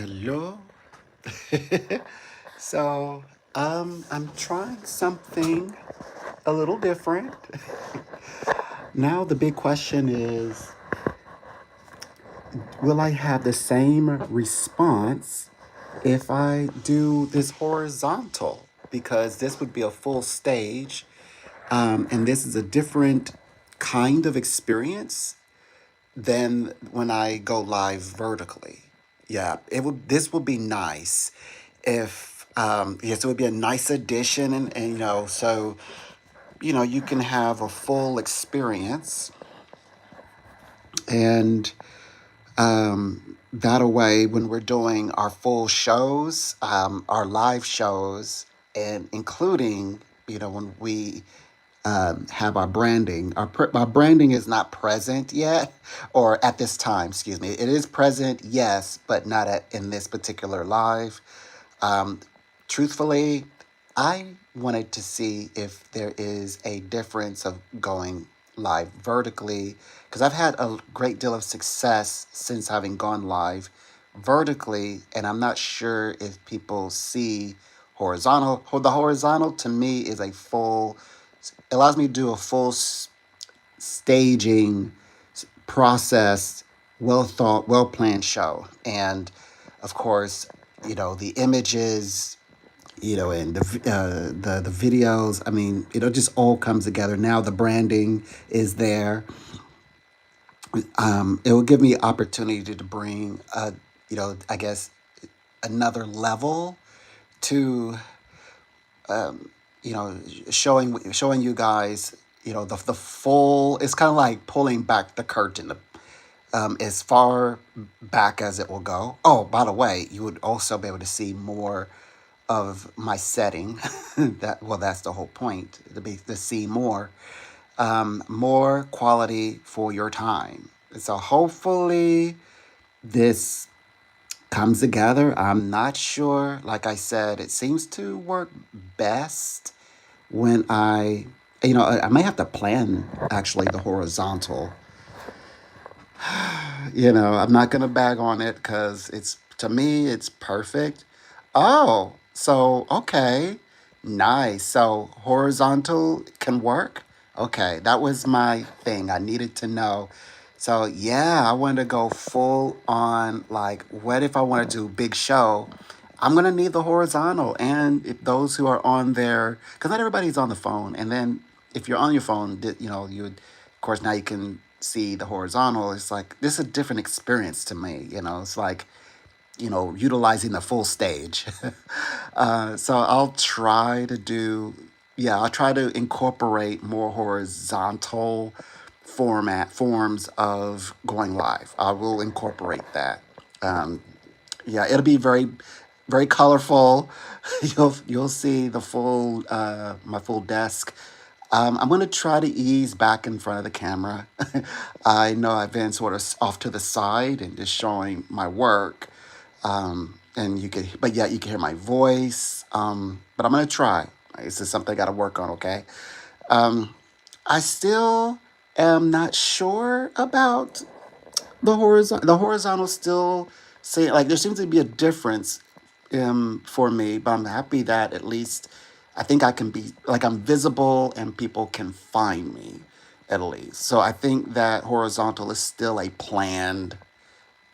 Hello. so, I'm trying something a little different. Now, the big question is, will I have the same response if I do this horizontal? Because this would be a full stage, and this is a different kind of experience than when I go live vertically. Yeah, it would. This would be nice if yes, it would be a nice addition, and so you can have a full experience, and that way when we're doing our full shows, our live shows, and including when we have our branding. Our branding is not present yet, or at this time, excuse me. It is present, yes, but not in this particular live. Um, Truthfully, I wanted to see if there is a difference of going live vertically, because I've had a great deal of success since having gone live vertically, and I'm not sure if people see horizontal. The horizontal to me is a full, it allows me to do a full staging process, well thought, well planned show. And of course, the images, and the videos. I mean, it just all comes together. Now the branding is there. It will give me opportunity to bring, I guess, another level to, you know, showing you guys, the full. It's kind of like pulling back the curtain, as far back as it will go. Oh, by the way, you would also be able to see more of my setting. That's the whole point, to see more quality for your time. So hopefully this comes together. I'm not sure. Like I said, it seems to work best when I may have to plan actually the horizontal. I'm not gonna bag on it because it's to me it's perfect. Oh, so okay, nice. So horizontal can work. Okay, that was my thing. I needed to know. So yeah, I wanted to go full on. Like, what if I want to do big show? I'm gonna need the horizontal, and if those who are on there, because not everybody's on the phone, and then if you're on your phone, you would, of course, now you can see the horizontal. It's like this is a different experience to me. It's like utilizing the full stage. So I'll try to incorporate more horizontal forms of going live. I will incorporate that. Um, yeah, it'll be very, very colorful. You'll see the full my full desk. I'm gonna try to ease back in front of the camera. I know I've been sort of off to the side and just showing my work, and but yeah, you can hear my voice. But I'm gonna try. This is something I got to work on. Okay. Um, I still am not sure about the horizontal still say like there seems to be a difference for me, but I'm happy that at least I think I can be like I'm visible and people can find me at least. So I think that horizontal is still a planned.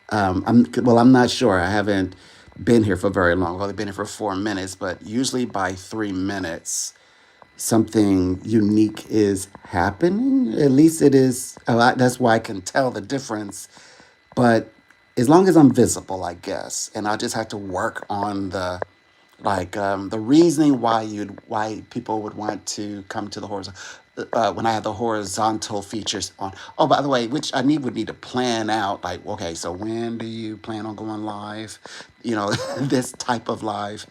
I'm not sure. I haven't been here for very long. I've only been here for 4 minutes, but usually by 3 minutes something unique is happening. At least it is. That's why I can tell the difference. But as long as I'm visible, I guess, and I just have to work on the reasoning why people would want to come to the horizontal. When I have the horizontal features on. Oh, by the way, which would need to plan out. Like, okay, so when do you plan on going live? This type of live.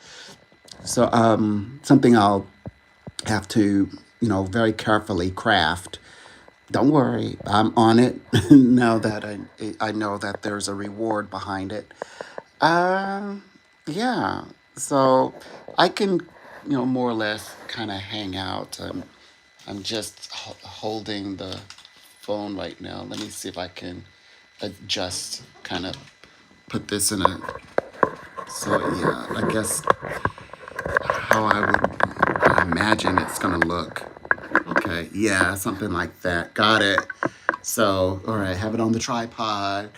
So, something I'll have to, very carefully craft. Don't worry, I'm on it. Now that I know that there's a reward behind it. Uh, yeah. So I can, more or less kind of hang out. I'm just holding the phone right now. Let me see if I can adjust, kind of put this in a So yeah, I guess how I imagine it's gonna look. Okay, yeah, something like that. Got it. So, all right, have it on the tripod.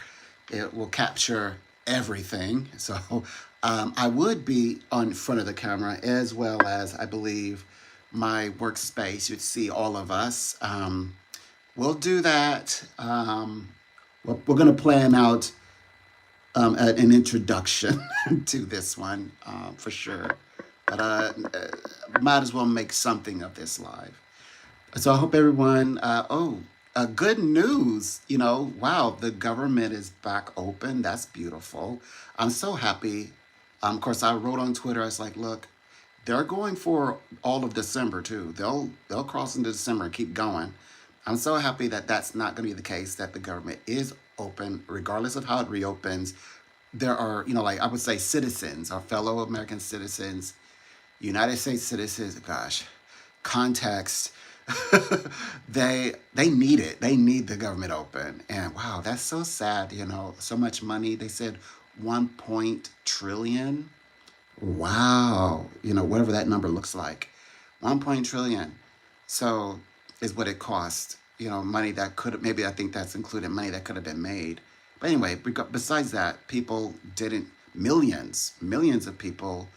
It will capture everything. So, I would be on front of the camera as well as I believe my workspace. You'd see all of us. We'll do that. We're going to plan out an introduction to this one for sure. But might as well make something of this live. So I hope everyone. Good news! Wow, the government is back open. That's beautiful. I'm so happy. Of course, I wrote on Twitter. I was like, look, they're going for all of December too. They'll cross into December and keep going. I'm so happy that that's not going to be the case. That the government is open, regardless of how it reopens. There are, like I would say, citizens, our fellow American citizens, United States citizens. Gosh, context. They need it. They need the government open. And wow, that's so sad. So much money. They said 1 point trillion. Wow. Whatever that number looks like. 1 point trillion. So is what it cost. Money that could maybe I think that's included money that could have been made. But anyway, besides that, people didn't millions of people,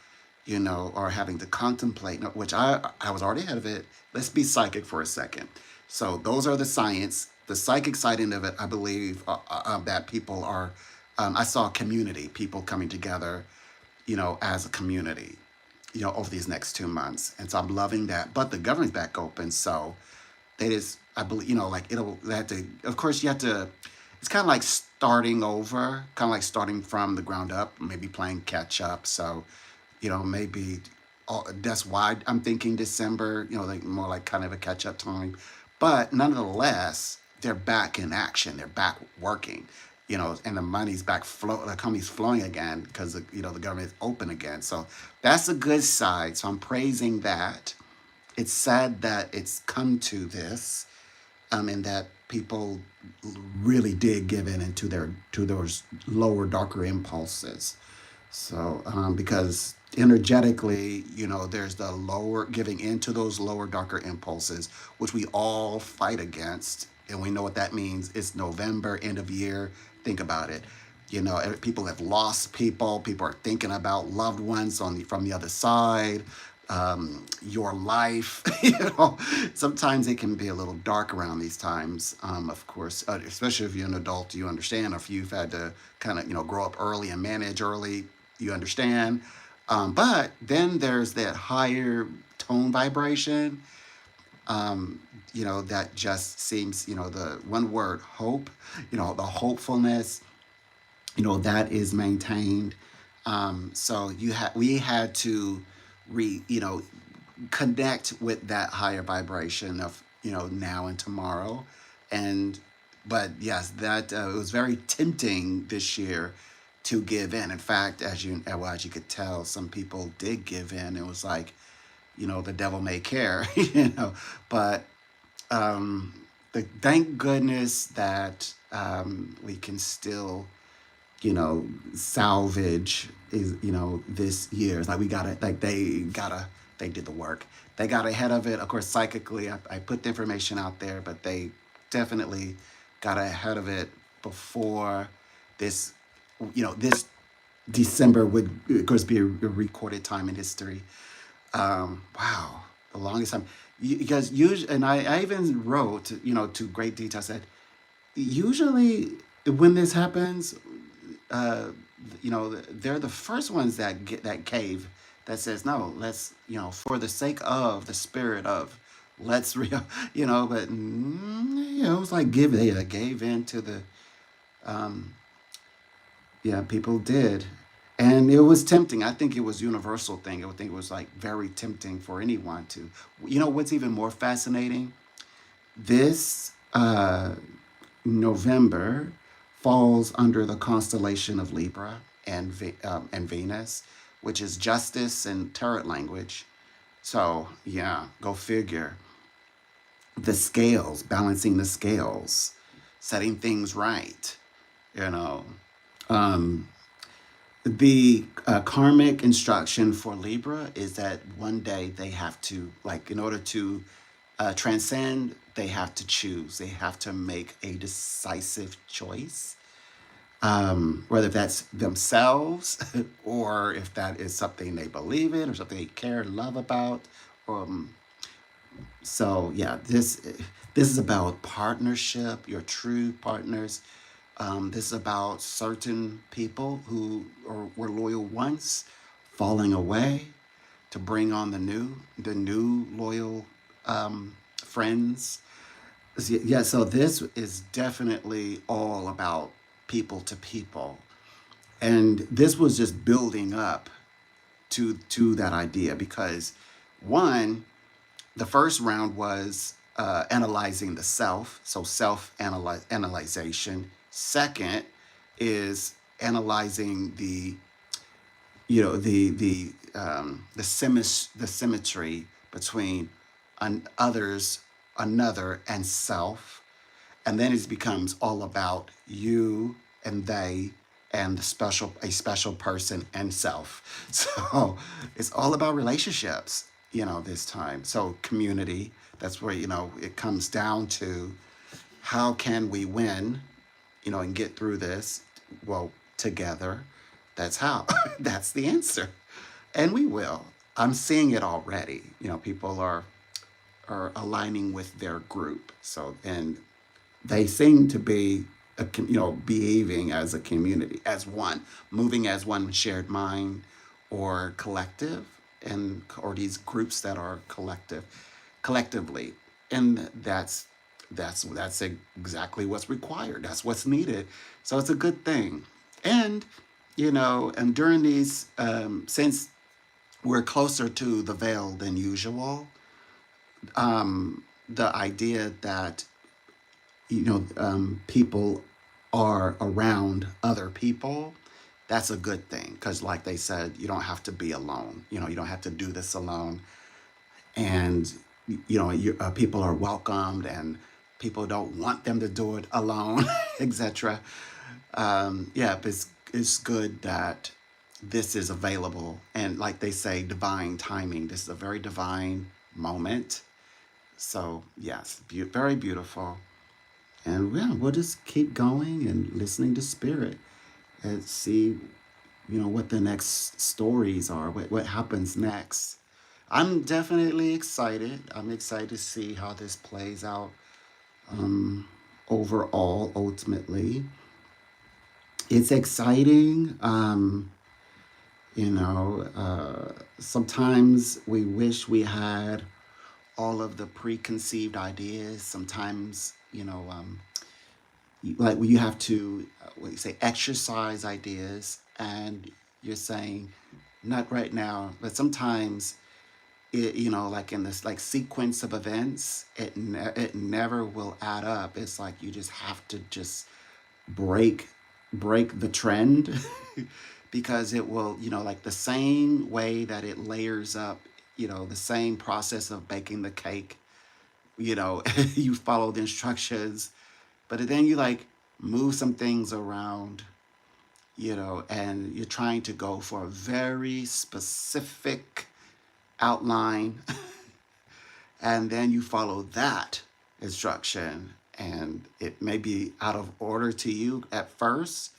are having to contemplate, which I was already ahead of it. Let's be psychic for a second. So those are the science, the psychic side end of it. I believe that people are. I saw community, people coming together, as a community, over these next 2 months. And so I'm loving that. But the government's back open. So they just, I believe, like they have to, of course, you have to, it's kind of like starting over, kind of like starting from the ground up, maybe playing catch up. So, maybe that's why I'm thinking December, like more like kind of a catch up time. But nonetheless, they're back in action. They're back working, and the money's back the money's flowing again because, the government is open again. So that's a good side. So I'm praising that. It's sad that it's come to this, and that people really did give in into to those lower, darker impulses. So, because energetically, there's the lower giving into those lower, darker impulses, which we all fight against. And we know what that means. It's November, end of year. Think about it. People have lost people. People are thinking about loved ones from the other side. Your life, sometimes it can be a little dark around these times. Of course, especially if you're an adult, you understand. Or if you've had to kind of, grow up early and manage early, you understand. But then there's that higher tone vibration, that just seems, the one word, hope, the hopefulness, that is maintained. So we had to connect with that higher vibration of, now and tomorrow. And but yes, that it was very tempting this year to give in. In fact, as you could tell, some people did give in. It was like, the devil may care, But thank goodness that we can still, salvage is, this year. It's like we gotta, like they did the work. They got ahead of it. Of course, psychically, I put the information out there, but they definitely got ahead of it before this, this December would, of course, be a recorded time in history. Wow, the longest time. Because usually, and I even wrote, to great detail. I said, usually when this happens, uh, they're the first ones that get that cave that says no. Let's, for the sake of the spirit of, let's but it was like gave in to the um, yeah, people did. And it was tempting. I think it was universal thing. I would think it was like very tempting for anyone to. What's even more fascinating? This November falls under the constellation of Libra and Venus, which is justice and tarot language. So yeah, go figure. The scales, balancing the scales, setting things right. You know, um, The karmic instruction for Libra is that one day they have to, like, in order to transcend, they have to choose. They have to make a decisive choice, whether that's themselves or if that is something they believe in or something they care and love about. Um, so yeah, this is about partnership, your true partners. This is about certain people who were loyal once, falling away to bring on the new loyal friends. Yeah, so this is definitely all about people to people, and this was just building up to that idea because one, the first round was analyzing the self, so self analyzation. Second is analyzing the the symmetry between others, another, and self, and then it becomes all about you and they and a special person and self. So it's all about relationships, this time. So community, that's where, it comes down to how can we win, and get through this, well, together. That's how. That's the answer. And we will. I'm seeing it already. People are aligning with their group. So, and they seem to be behaving as a community, as one, moving as one shared mind or collective, and or these groups that are collectively, and that's exactly what's required. That's what's needed. So it's a good thing. And and during these, since we're closer to the veil than usual, the idea that people are around other people, that's a good thing because, like they said, you don't have to be alone. You don't have to do this alone, and people are welcomed, and people don't want them to do it alone, etc. Yeah, but it's good that this is available, and like they say, divine timing. This is a very divine moment. So yes, very beautiful. And yeah, we'll just keep going and listening to spirit and see, what the next stories are, what happens next. I'm definitely excited. I'm excited to see how this plays out overall, ultimately. It's exciting. Sometimes we wish we had all of the preconceived ideas. Sometimes, like you have to what you say, exercise ideas, and you're saying not right now, but sometimes like in this like sequence of events, it never will add up. It's like you just have to just break break the trend because it will, like the same way that it layers up, the same process of baking the cake, you follow the instructions, but then you like move some things around, and you're trying to go for a very specific outline, and then you follow that instruction, and it may be out of order to you at first,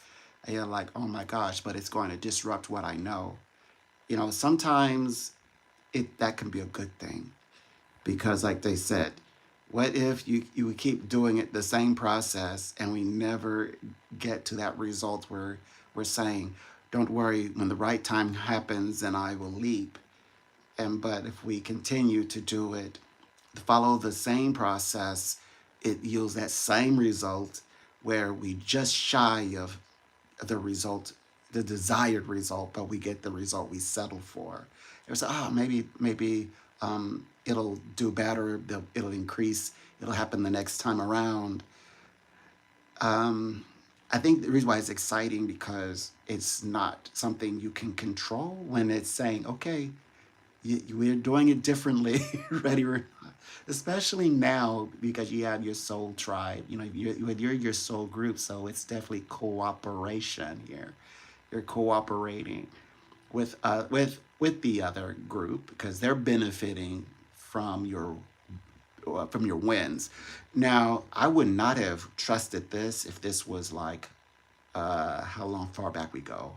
and you're like, oh my gosh, but it's going to disrupt what I know. Sometimes that can be a good thing because, like they said, what if you would keep doing it the same process and we never get to that result where we're saying, don't worry, when the right time happens, then I will leap. But if we continue to do it, follow the same process, it yields that same result where we just shy of the result, the desired result, but we get the result we settle for. It was, maybe it'll do better, it'll increase, it'll happen the next time around. Um, I think the reason why it's exciting because it's not something you can control when it's saying, okay, we're doing it differently, ready or not. Especially now because you have your soul tribe, you're your soul group, so it's definitely cooperation here. You're cooperating with the other group because they're benefiting from your wins. Now, I would not have trusted this if this was like how long far back we go?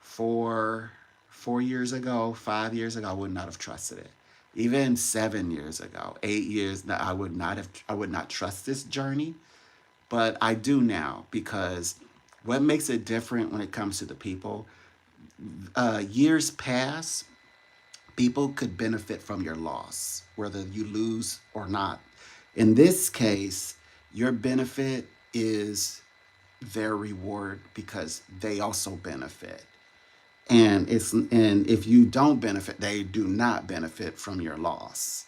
Four 4 years ago, 5 years ago, I would not have trusted it. Even 7 years ago, 8 years, no, I would not trust this journey, but I do now because what makes it different when it comes to the people? Years past, people could benefit from your loss, whether you lose or not. In this case, your benefit is their reward because they also benefit. And if you don't benefit, they do not benefit from your loss.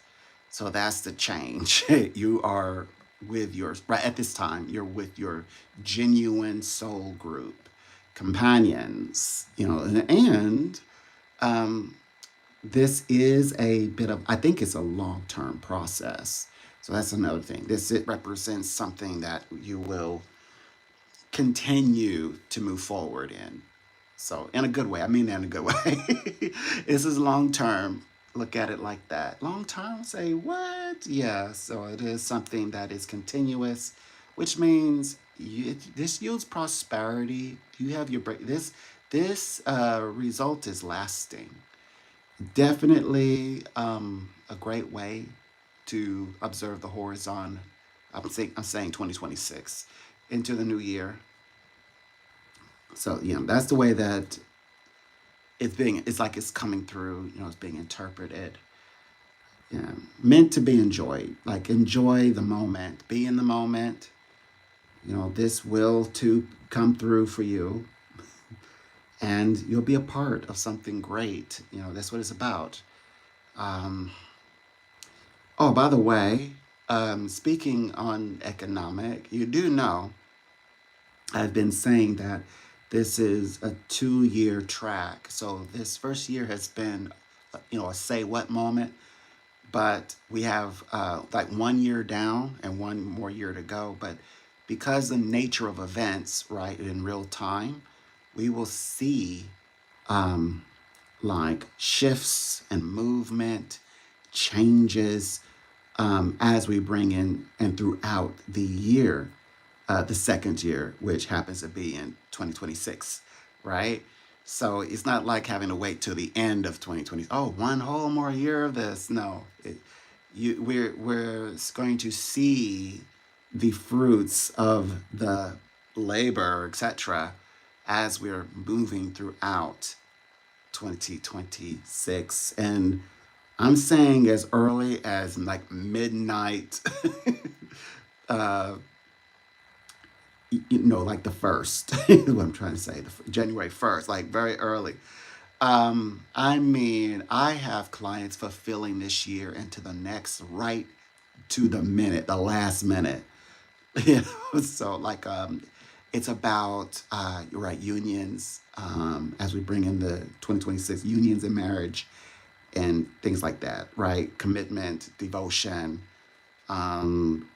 So that's the change. You are with your right at this time. You're with your genuine soul group, companions. And um, this is a bit of. I think it's a long term process. So that's another thing. This it represents something that you will continue to move forward in. So, in a good way, I mean that in a good way. This is long term. Look at it like that. Long term, say what? Yeah, so it is something that is continuous, which means this yields prosperity. You have your break. This result is lasting. Definitely a great way to observe the horizon. I'm saying 2026 into the new year. So that's the way that it's like it's coming through, it's being interpreted. Yeah. Meant to be enjoyed. Like enjoy the moment. Be in the moment. This will to come through for you and you'll be a part of something great. That's what it's about. Um, oh, by the way, speaking on economic, you do know I've been saying that this is a 2 year track. So this first year has been, a say what moment, but we have like 1 year down and one more year to go. But because the nature of events, right, in real time, we will see um, like shifts and movement, changes as we bring in and throughout the year, the second year, which happens to be in 2026, right? So it's not like having to wait till the end of 2020. Oh, one whole more year of this. No, we're going to see the fruits of the labor, etc., as we're moving throughout 2026. And I'm saying as early as like midnight, uh, like the first, is what I'm trying to say, January 1st, like very early. I mean, I have clients fulfilling this year into the next, right to the minute, the last minute. So like it's about you're right, unions, as we bring in the 2026 unions in marriage and things like that, right? Commitment, devotion. Um,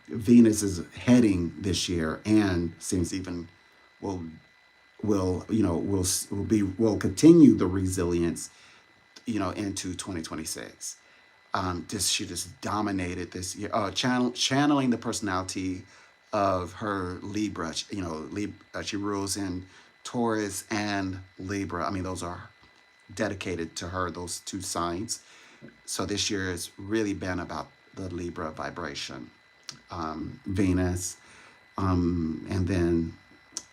Venus is heading this year and seems even will will continue the resilience into 2026. She just dominated this year, channeling the personality of her Libra. She rules in Taurus and Libra. I mean, those are dedicated to her, those two signs. So this year has really been about the Libra vibration, Venus, and then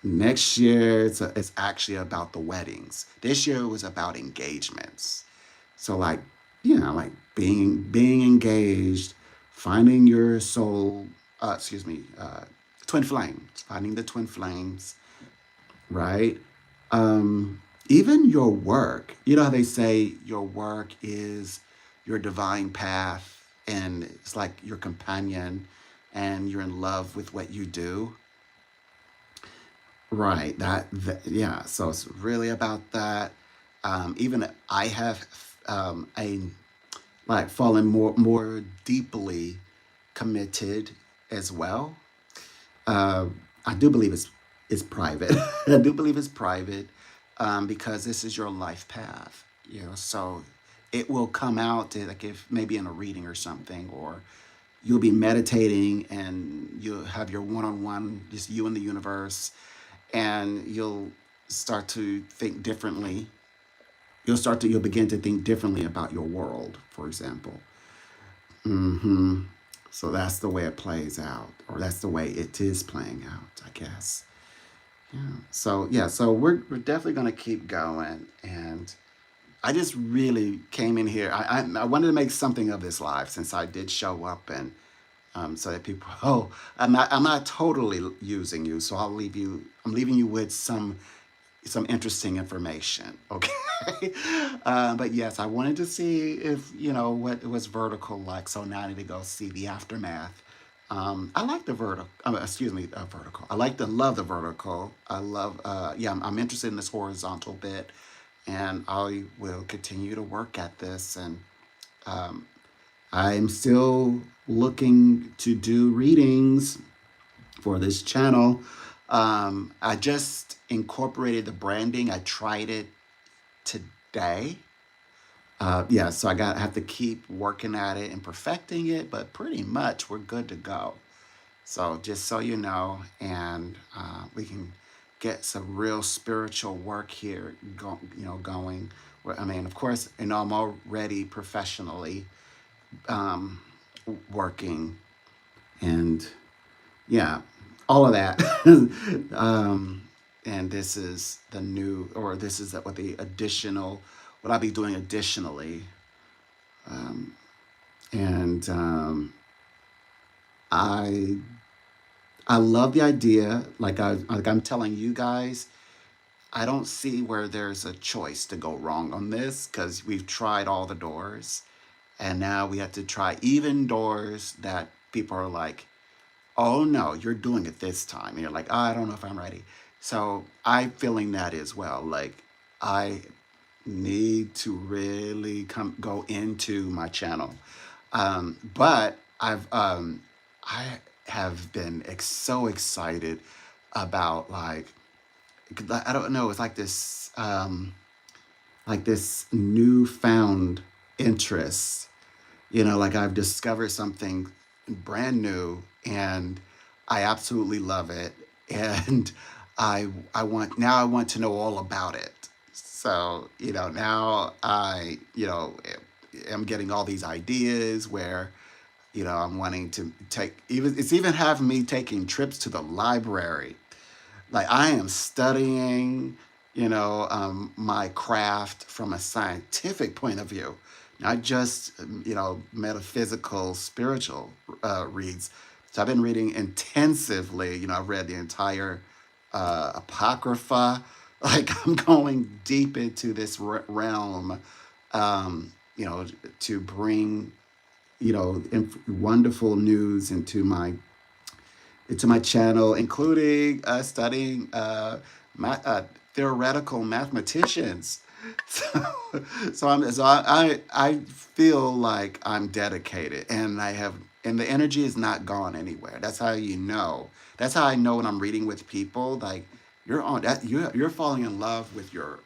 next year it's actually about the weddings. This year was about engagements. So like like being engaged, finding your soul. Excuse me, twin flames. Finding the twin flames, right? Even your work. You know how they say your work is your divine path, and it's like your companion, and you're in love with what you do. Right. Yeah. So it's really about that. Even I have a like fallen more deeply committed as well. I do believe it's it's private. I do believe it's private, because this is your life path. So it will come out like if maybe in a reading or something, or you'll be meditating and you'll have your one-on-one, just you and the universe, and you'll start to think differently. You'll begin to think differently about your world, for example. Hmm. So that's the way it plays out, or that's the way it is playing out, I guess. Yeah. So yeah, so we're definitely gonna keep going, and I just really came in here. I wanted to make something of this live since I did show up, and so that people, oh, I'm not totally using you, so I'm leaving you with some interesting information. Okay. But yes, I wanted to see if what it was vertical like. So now I need to go see the aftermath. I like the vertical. Excuse me, vertical. Love the vertical. I love. Yeah, I'm interested in this horizontal bit, and I will continue to work at this. And I'm still looking to do readings for this channel. I just incorporated the branding. I tried it today. Yeah, so I have to keep working at it and perfecting it, but pretty much we're good to go. So just so you know, and we can get some real spiritual work here, going. I mean, of course, I'm already professionally um, working, and yeah, all of that. And this is the new, or this is what the additional, what I'll be doing additionally. And I I love the idea. Like I'm telling you guys, I don't see where there's a choice to go wrong on this because we've tried all the doors, and now we have to try even doors that people are like, oh no, you're doing it this time. And you're like, oh, I don't know if I'm ready. So I'm feeling that as well. Like I need to really go into my channel. But I have been so excited about I don't know, it's like this newfound interest. Like I've discovered something brand new, and I absolutely love it. And I want to know all about it. So, now am getting all these ideas where, I'm wanting to it's even having me taking trips to the library. Like I am studying, my craft from a scientific point of view, not just metaphysical, spiritual reads. So I've been reading intensively. I've read the entire apocrypha. Like I'm going deep into this realm, um, you know, to bring wonderful news into my channel, including studying ma- uh, theoretical mathematicians. So, so I feel like I'm dedicated, and and the energy is not gone anywhere. That's how you know. That's how I know when I'm reading with people. Like you're on that. You're falling in love with your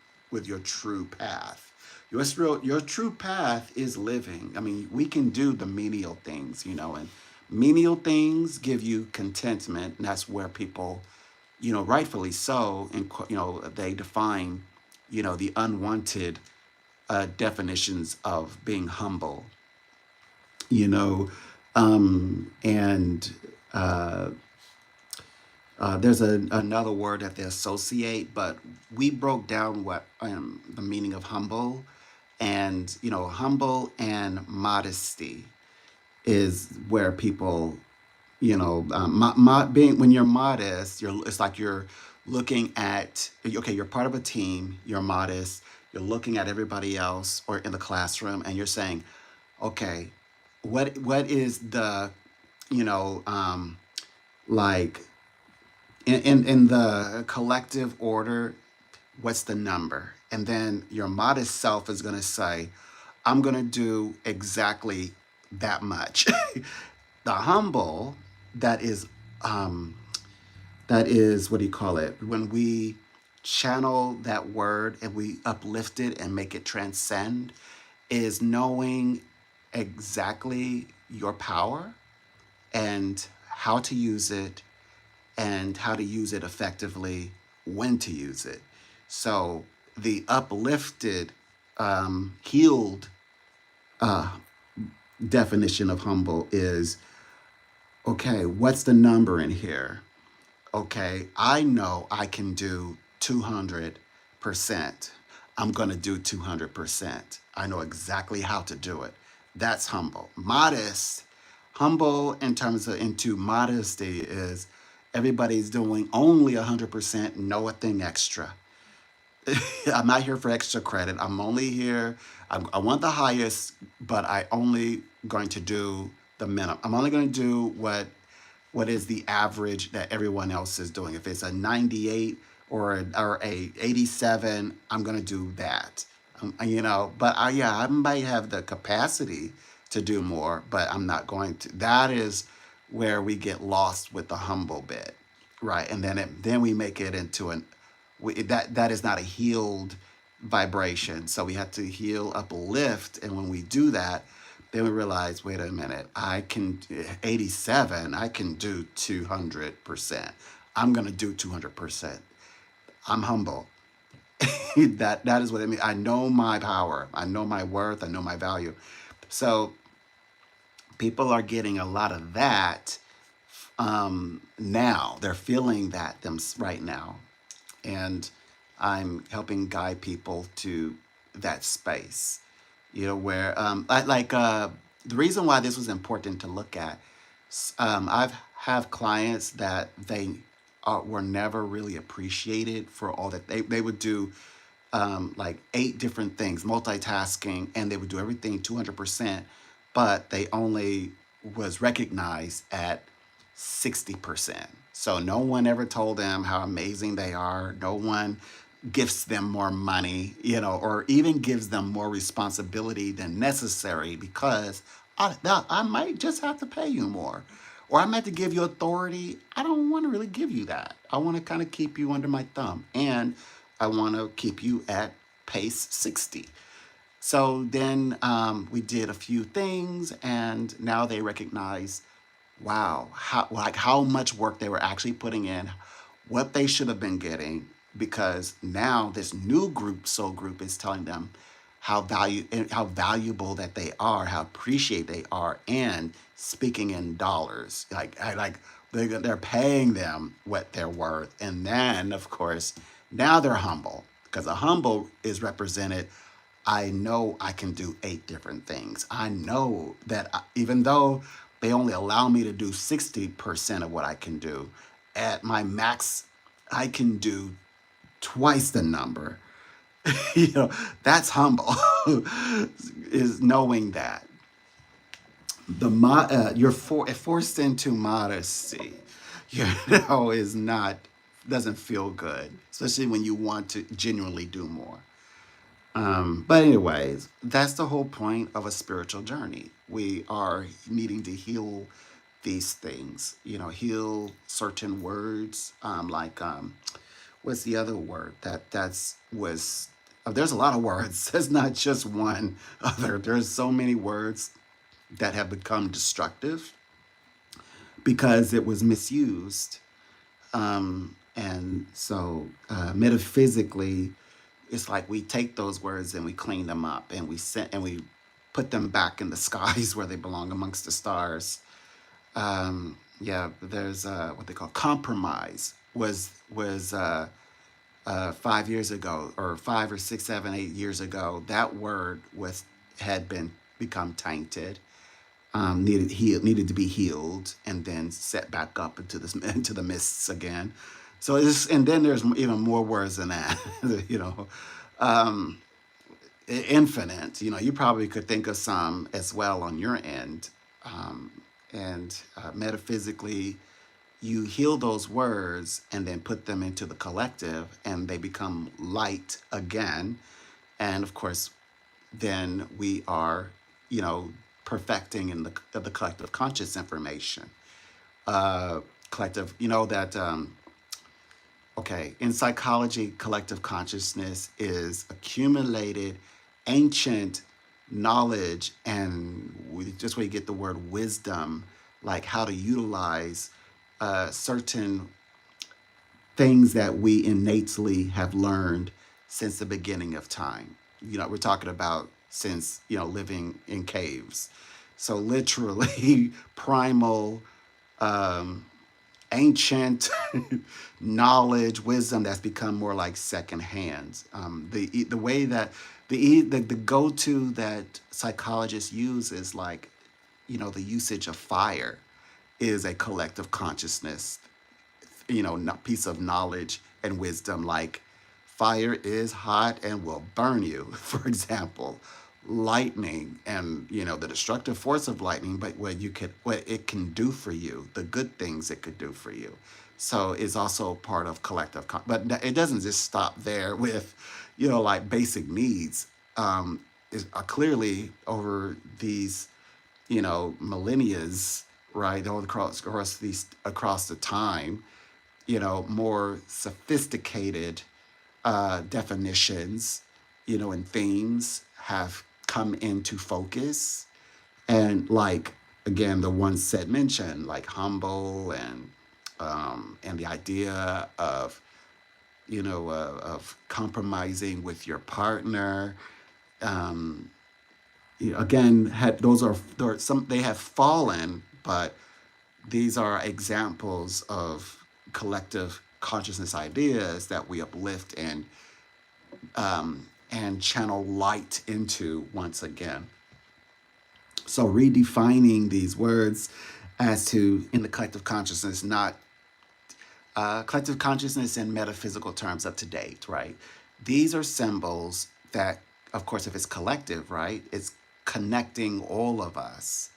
true path. Your true path is living. I mean, we can do the menial things, and menial things give you contentment, and that's where people, rightfully so, and they define, the unwanted definitions of being humble, you know, and there's another word that they associate, but we broke down what the meaning of humble, and humble and modesty is where people, being when you're modest, it's like you're looking at, okay, you're part of a team, you're modest, you're looking at everybody else or in the classroom, and you're saying, okay, what is the, you know, like in the collective order, what's the number? And then your modest self is going to say, I'm going to do exactly that much. The humble, that is um, That is, what do you call it? When we channel that word and we uplift it and make it transcend, is knowing exactly your power and how to use it and how to use it effectively, when to use it. So the uplifted, healed definition of humble is, okay, what's the number in here? Okay, I know I can do 200%. I'm going to do 200%. I know exactly how to do it. That's humble. Modest, humble in terms of into modesty is everybody's doing only 100%, no thing extra. I'm not here for extra credit. I'm only here. I want the highest, but I only going to do the minimum. I'm only going to do what is the average that everyone else is doing. If it's a 98 or a 87, I'm going to do that. But yeah, I might have the capacity to do more, but I'm not going to. That is where we get lost with the humble bit, right? And then we make it into that is not a healed vibration. So we have to heal, uplift, and when we do that, then we realize, wait a minute, I can 87, I can do 200%. I'm gonna do 200%. I'm humble. That is what I mean. I know my power. I know my worth. I know my value. So people are getting a lot of that now. They're feeling that them right now, and I'm helping guide people to that space. Where the reason why this was important to look at. I've have clients that they were never really appreciated for all that they would do, like 8 different things, multitasking, and they would do everything 200%, but they only was recognized at 60%. So no one ever told them how amazing they are. No one gifts them more money, or even gives them more responsibility than necessary, because I might just have to pay you more. Or I might have to give you authority. I don't want to really give you that. I want to kind of keep you under my thumb. And I want to keep you at pace 60. So then we did a few things, and now they recognize, wow, how much work they were actually putting in, what they should have been getting, because now this new soul group is telling them how valuable that they are, how appreciated they are, and speaking in dollars, like they're paying them what they're worth, and then of course now they're humble, because a humble is represented. I know I can do 8 different things. I know that even though they only allow me to do 60% of what I can do, at my max, I can do twice the number. you know, that's humble, is knowing that you're forced into modesty. Is not doesn't feel good, especially when you want to genuinely do more. But anyways, that's the whole point of a spiritual journey. We are needing to heal these things, heal certain words, what's the other word that's was there's a lot of words. There's not just one other. There's so many words that have become destructive because it was misused. And so metaphysically, it's like we take those words and we clean them up, and we put them back in the skies where they belong, amongst the stars. Yeah, there's what they call compromise. Was 5 years ago, or 5 or 6, 7, 8 years ago, that word had been become tainted, needed to be healed, and then set back up into this into the mists again. So and then there's even more words than that, um, infinite. You probably could think of some as well on your end, and metaphysically, you heal those words and then put them into the collective, and they become light again. And of course, then we are, you know, perfecting in the collective conscious information. Collective, that. Okay, in psychology, collective consciousness is accumulated ancient knowledge, and just where you get the word wisdom, like how to utilize certain things that we innately have learned since the beginning of time. We're talking about since, living in caves. So literally primal, um, ancient knowledge, wisdom that's become more like secondhand. The way that the go to that psychologists use is like, the usage of fire is a collective consciousness, piece of knowledge and wisdom. Like fire is hot and will burn you, for example. Lightning and the destructive force of lightning, but what it can do for you, the good things it could do for you. So it's also part of but it doesn't just stop there with like basic needs. Is clearly over these millennia's, right, all across the time, more sophisticated definitions, and themes have come into focus. And like, again, the ones said mentioned, like humble and the idea of, of compromising with your partner. Um, again, there are some, they have fallen, but these are examples of collective consciousness ideas that we uplift and channel light into once again. So redefining these words as to in the collective consciousness, not collective consciousness in metaphysical terms up to date, right? These are symbols that, of course, if it's collective, right, it's connecting all of us.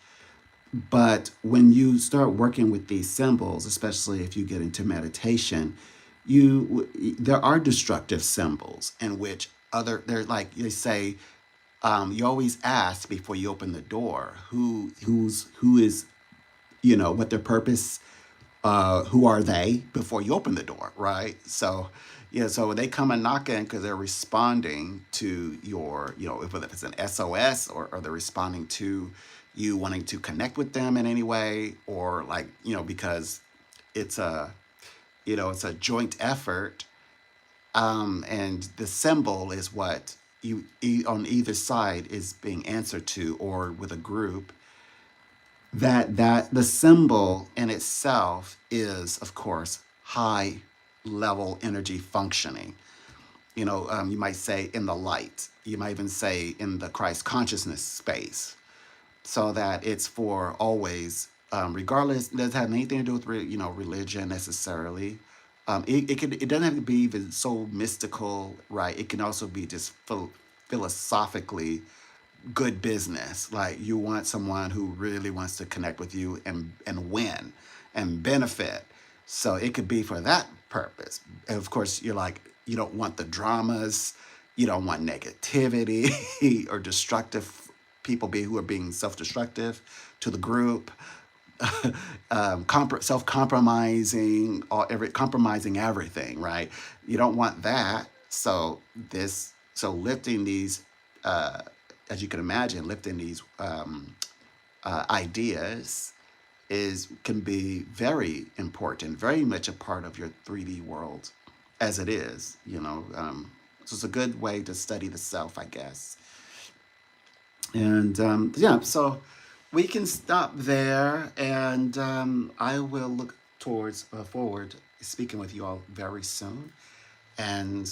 But when you start working with these symbols, especially if you get into meditation, there are destructive symbols in which they're like they say, you always ask before you open the door who is, what their purpose, who are they before you open the door, right? So, yeah, so they come and knock in because they're responding to your, whether it's an SOS, or they're responding to you wanting to connect with them in any way, or like, because it's it's a joint effort. And the symbol is what on either side is being answered to, or with a group, that the symbol in itself is, of course, high level energy functioning. You might say in the light, you might even say in the Christ consciousness space, so that it's for always, regardless. It doesn't have anything to do with religion necessarily. It doesn't have to be even so mystical, right? It can also be just philosophically good business. Like you want someone who really wants to connect with you and win and benefit. So it could be for that purpose. And of course, you're like, you don't want the dramas, you don't want negativity or destructive people who are being self-destructive to the group. Self-compromising, compromising everything, right? You don't want that. So lifting these, uh, as you can imagine, lifting these ideas can be very important, very much a part of your 3D world, as it is. So it's a good way to study the self, I guess. And yeah, so we can stop there, and I will look towards forward speaking with you all very soon. And